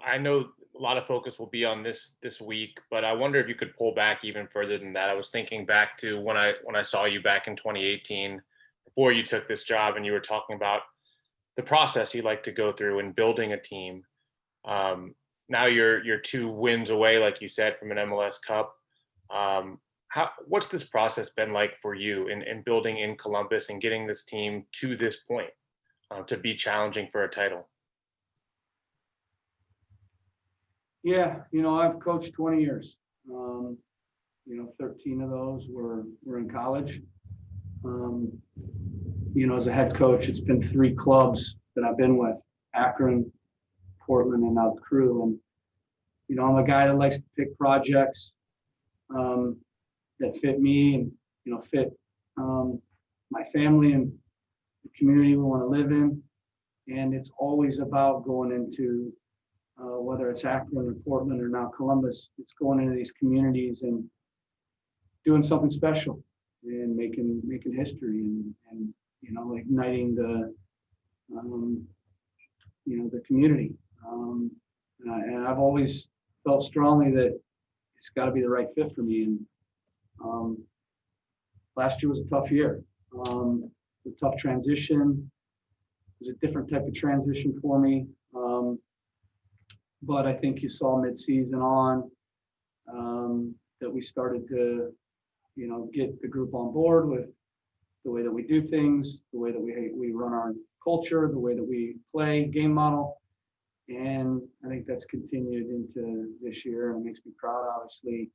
I know a lot of focus will be on this week, but I wonder if you could pull back even further than that. I was thinking back to when I saw you back in 2018, before you took this job, and you were talking about the process you like to go through in building a team. Now you're 2 wins away, like you said, from an MLS Cup. What's this process been like for you in building in Columbus and getting this team to this point to be challenging for a title? Yeah, I've coached 20 years. 13 of those were in college. As a head coach, it's been 3 clubs that I've been with: Akron, Portland, and now the Crew. And I'm a guy that likes to pick projects that fit me and fit my family and the community we want to live in. And it's always about going into whether it's Akron or Portland or now Columbus, it's going into these communities and doing something special and making history and igniting the community. And I've always felt strongly that it's got to be the right fit for me. And last year was a tough year. A tough transition. It was a different type of transition for me. But I think you saw mid-season on that we started to, get the group on board with the way that we do things, the way that we run our culture, the way that we play, game model. And I think that's continued into this year, and it makes me proud, obviously,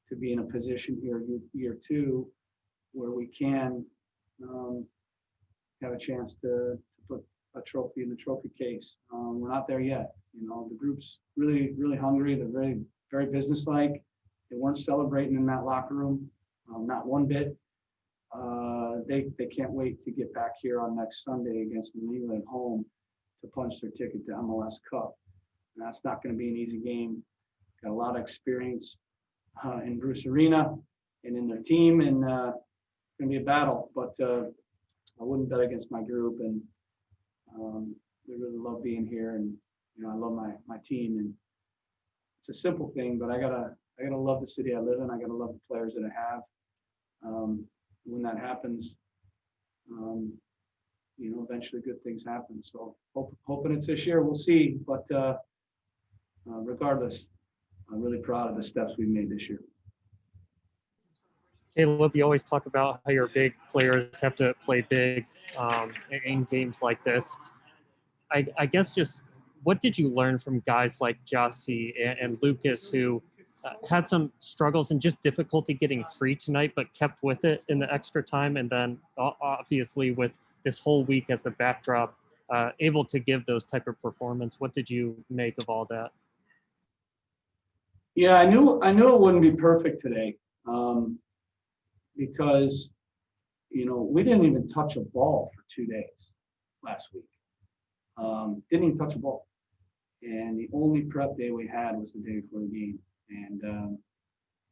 to be in a position here, year 2, where we can have a chance to put a trophy in the trophy case. We're not there yet. The group's really, really hungry. They're very, very businesslike. They weren't celebrating in that locker room, not one bit. They can't wait to get back here on next Sunday against New England at home to punch their ticket to MLS Cup. And that's not going to be an easy game. Got a lot of experience in Bruce Arena and in their team, and it's going to be a battle. But I wouldn't bet against my group, and we really love being here, and I love my team. And it's a simple thing, but I gotta love the city I live in. I gotta love the players that I have. When that happens, eventually good things happen. So hoping it's this year. We'll see. But regardless, I'm really proud of the steps we've made this year. Caleb, you always talk about how your big players have to play big in games like this. I guess just what did you learn from guys like Jossie and Lucas, who had some struggles and just difficulty getting free tonight, but kept with it in the extra time, and then obviously with this whole week as the backdrop, able to give those type of performance? What did you make of all that? Yeah, I knew it wouldn't be perfect today, because we didn't even touch a ball for 2 days last week. Didn't even touch a ball, and the only prep day we had was the day before the game. And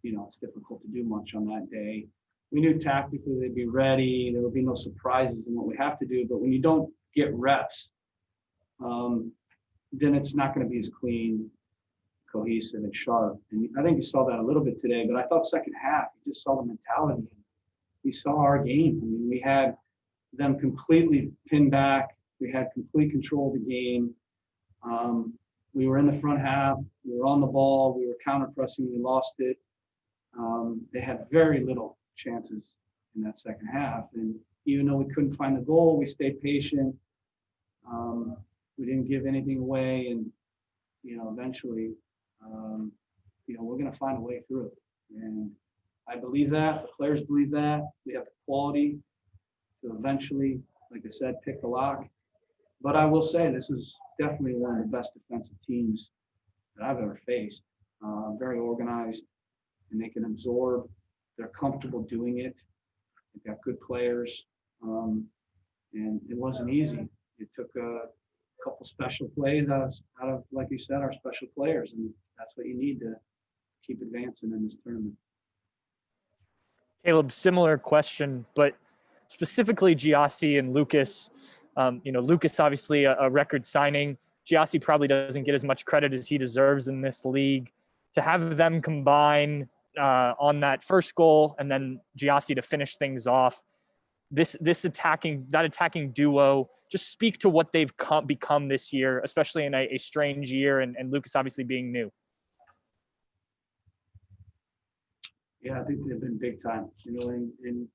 it's difficult to do much on that day. We knew tactically they'd be ready. There would be no surprises in what we have to do. But when you don't get reps, then it's not going to be as clean, cohesive, and sharp. And I think you saw that a little bit today. But I thought second half, you just saw the mentality. We saw our game. I mean, we had them completely pinned back. We had complete control of the game. We were in the front half. We were on the ball. We were counter-pressing. We lost it. They had very little chances in that second half. And even though we couldn't find the goal, we stayed patient. We didn't give anything away. And, eventually, we're going to find a way through it. And I believe that. The players believe that. We have the quality to eventually, like I said, pick the lock. But I will say this is definitely one of the best defensive teams that I've ever faced. Very organized, and they can absorb. They're comfortable doing it. They've got good players, and it wasn't easy. It took a couple special plays out of, like you said, our special players, and that's what you need to keep advancing in this tournament. Caleb, similar question, but specifically Giassi and Lucas. Lucas, obviously a record signing. Giassi probably doesn't get as much credit as he deserves in this league. To have them combine on that first goal and then Giassi to finish things off, this attacking duo, just speak to what they've become this year, especially in a strange year, and Lucas obviously being new. Yeah, I think they've been big time. You know, in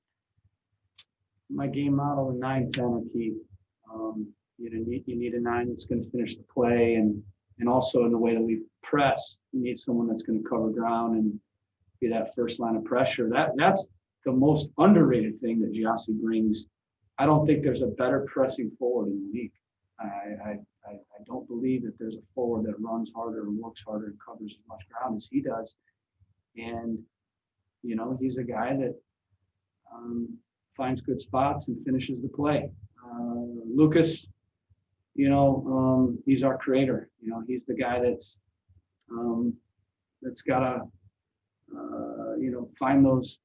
my game model, a 9-10 are key. You need a 9 that's going to finish the play, and also in the way that we press, you need someone that's going to cover ground and be that first line of pressure. That's the most underrated thing that Giassi brings. I don't think there's a better pressing forward in the league. I don't believe that there's a forward that runs harder and works harder and covers as much ground as he does. And you know, he's a guy that finds good spots and finishes the play. Lucas, you know, he's our creator. You know, he's the guy that's got to, you know, find those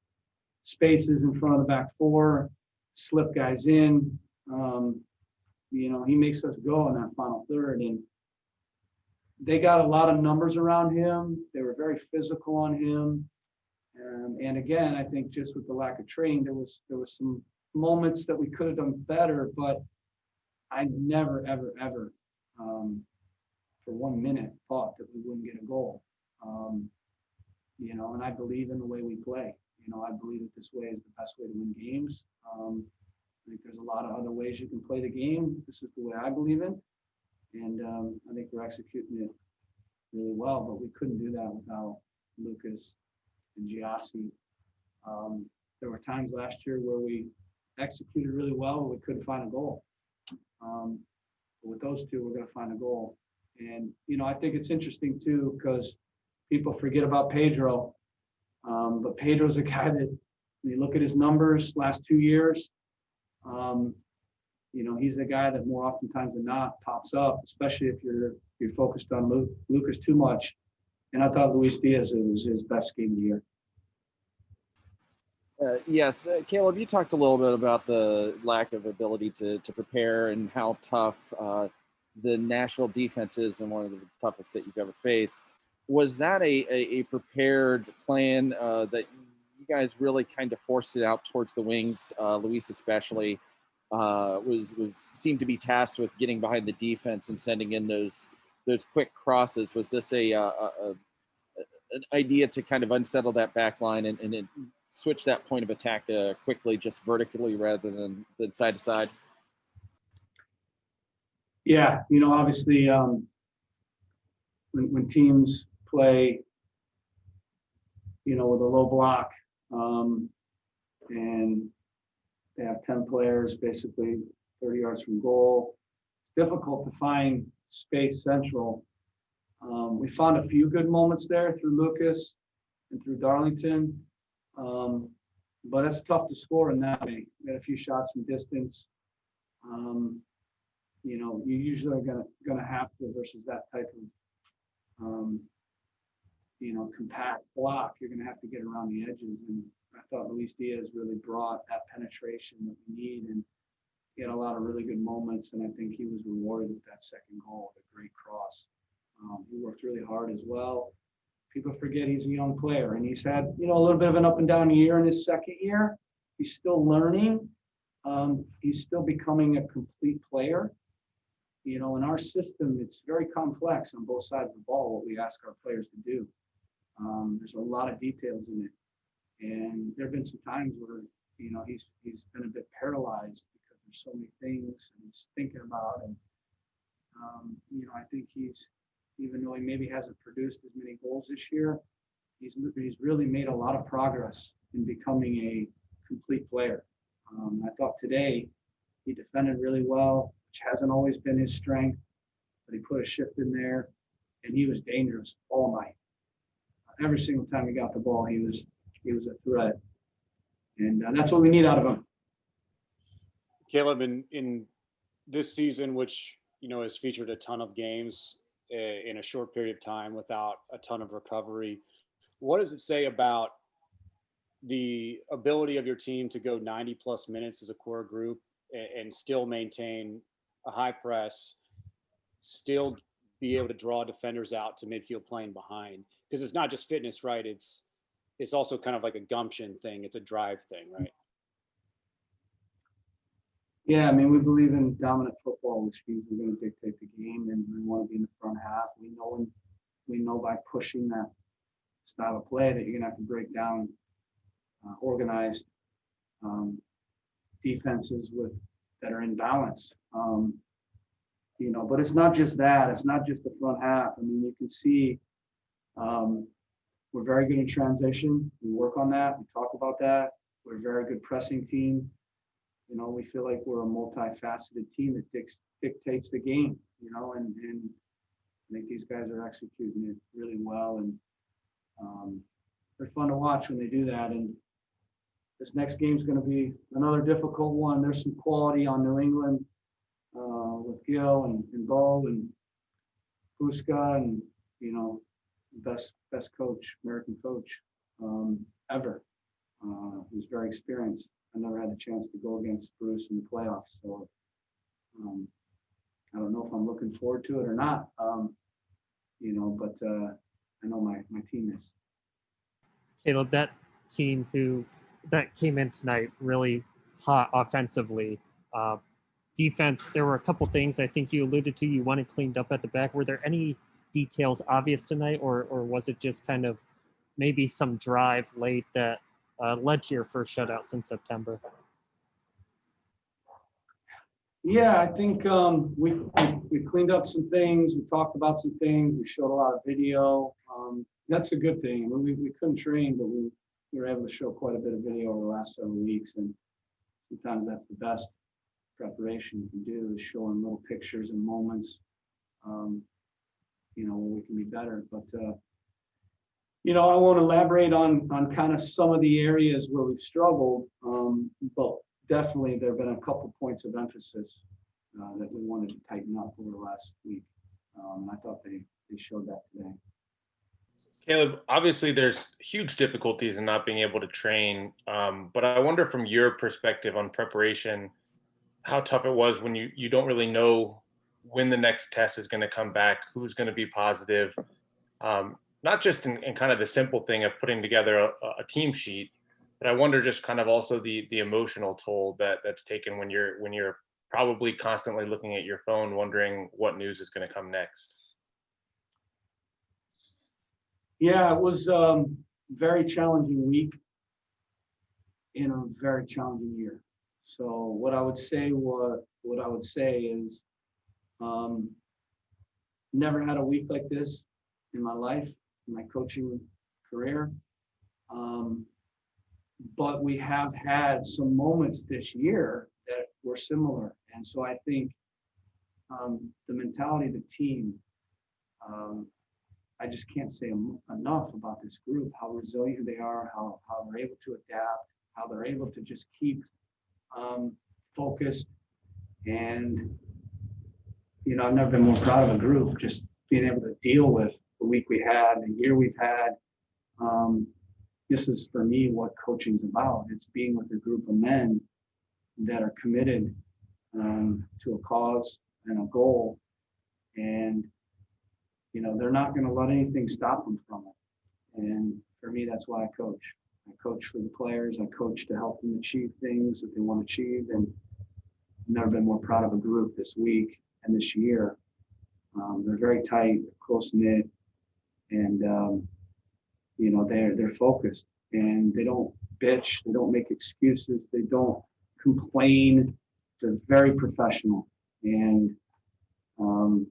spaces in front of the back four, slip guys in. You know, he makes us go in that final third. And they got a lot of numbers around him. They were very physical on him. And again, I think just with the lack of training, there was some moments that we could have done better, but I never, ever, ever, for 1 minute thought that we wouldn't get a goal. You know, and I believe in the way we play. You know, I believe that this way is the best way to win games. I think there's a lot of other ways you can play the game. This is the way I believe in. And I think we're executing it really well, but we couldn't do that without Lucas and Giassi. There were times last year where we executed really well, but we couldn't find a goal. But with those two, we're going to find a goal. And, you know, I think it's interesting too, because people forget about Pedro. But Pedro's a guy that, when you look at his numbers last 2 years, you know, he's a guy that more oftentimes than not pops up, especially if you're focused on Lucas too much. And I thought Luis Diaz, it was his best game of the year. Yes, Caleb, you talked a little bit about the lack of ability to prepare and how tough the Nashville defense is, and one of the toughest that you've ever faced. Was that a prepared plan that you guys really kind of forced it out towards the wings? Luis especially seemed to be tasked with getting behind the defense and sending in those quick crosses. Was this an idea to kind of unsettle that back line and switch that point of attack quickly, just vertically rather than side to side? Yeah, you know, obviously, when teams play, you know, with a low block, and they have 10 players, basically 30 yards from goal, it's difficult to find space central. We found a few good moments there through Lucas and through Darlington, but it's tough to score in that way. We had a few shots from distance. You know, you usually are gonna have to, versus that type of you know, compact block, you're gonna have to get around the edges. And I thought Luis Diaz really brought that penetration that we need, and he had a lot of really good moments. And I think he was rewarded with that second goal, the great cross. He worked really hard as well. People forget he's a young player, and he's had, you know, a little bit of an up and down year in his second year. He's still learning. He's still becoming a complete player. You know, in our system, it's very complex on both sides of the ball, what we ask our players to do. There's a lot of details in it. And there have been some times where, you know, he's been a bit paralyzed because there's so many things and he's thinking about. And, you know, I think he's, even though he maybe hasn't produced as many goals this year, he's really made a lot of progress in becoming a complete player. I thought today he defended really well, which hasn't always been his strength, but he put a shift in there, and he was dangerous all night. Every single time he got the ball, he was a threat, and that's what we need out of him. Caleb, in this season, which, you know, has featured a ton of games in a short period of time without a ton of recovery, what does it say about the ability of your team to go 90 plus minutes as a core group and still maintain a high press, still be able to draw defenders out to midfield playing behind? Because it's not just fitness, right? It's also kind of like a gumption thing. It's a drive thing, right? Yeah, I mean, we believe in dominant football, which means we're going to dictate the game, and we want to be in the front half. We know by pushing that style of play that you're going to have to break down organized defenses that are in balance. But it's not just that. It's not just the front half. I mean, you can see we're very good in transition. We work on that. We talk about that. We're a very good pressing team. We feel like we're a multifaceted team that dictates the game, and I think these guys are executing it really well, and they're fun to watch when they do that. And this next game is going to be another difficult one. There's some quality on New England with Gil and Bo and Puska, and best coach, American coach ever. Who's very experienced. I never had the chance to go against Bruce in the playoffs, so I don't know if I'm looking forward to it or not. But I know my team is. Caleb, that team that came in tonight really hot offensively. Defense, there were a couple things I think you alluded to you wanted cleaned up at the back. Were there any details obvious tonight, or was it just kind of maybe some drive late that led to your first shutout since September? Yeah, I think we cleaned up some things. We talked about some things. We showed a lot of video. That's a good thing. I mean, we couldn't train, but we were able to show quite a bit of video over the last several weeks. And sometimes that's the best preparation you can do, is showing little pictures and moments, where we can be better. But I won't elaborate on kind of some of the areas where we've struggled, but definitely there have been a couple points of emphasis that we wanted to tighten up over the last week. I thought they showed that today. Caleb, obviously there's huge difficulties in not being able to train, but I wonder from your perspective on preparation, how tough it was when you don't really know when the next test is going to come back, who's going to be positive, not just in kind of the simple thing of putting together a team sheet, but I wonder just kind of also the emotional toll that's taken when you're probably constantly looking at your phone, wondering what news is going to come next. Yeah, it was a very challenging week in a very challenging year. So what I would say is never had a week like this in my life, in my coaching career. But we have had some moments this year that were similar. And so I think the mentality of the team, I just can't say enough about this group, how resilient they are, how they're able to adapt, how they're able to just keep focused. And, I've never been more proud of a group, just being able to deal with the week we had, the year we've had. This is, for me, what coaching's about. It's being with a group of men that are committed to a cause and a goal. And, they're not going to let anything stop them from it. And for me, that's why I coach. I coach for the players. I coach to help them achieve things that they want to achieve. And I've never been more proud of a group this week and this year. They're very tight, close-knit, and, they're focused. And they don't bitch. They don't make excuses. They don't complain. They're very professional. And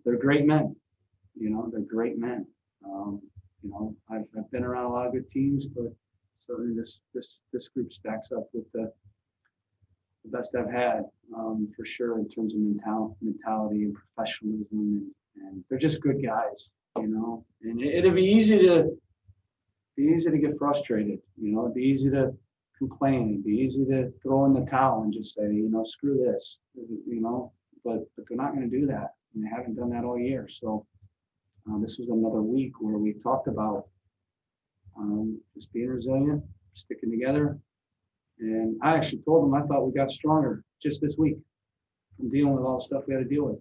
they're great men. They're great men. I've been around a lot of good teams, but certainly this group stacks up with the best I've had, for sure, in terms of mentality and professionalism, and they're just good guys, And it'd be easy to get frustrated, It'd be easy to complain, it'd be easy to throw in the towel and just say, screw this, But they're not going to do that, and they haven't done that all year. So this was another week where we talked about just being resilient, sticking together. And I actually told them I thought we got stronger just this week from dealing with all the stuff we had to deal with.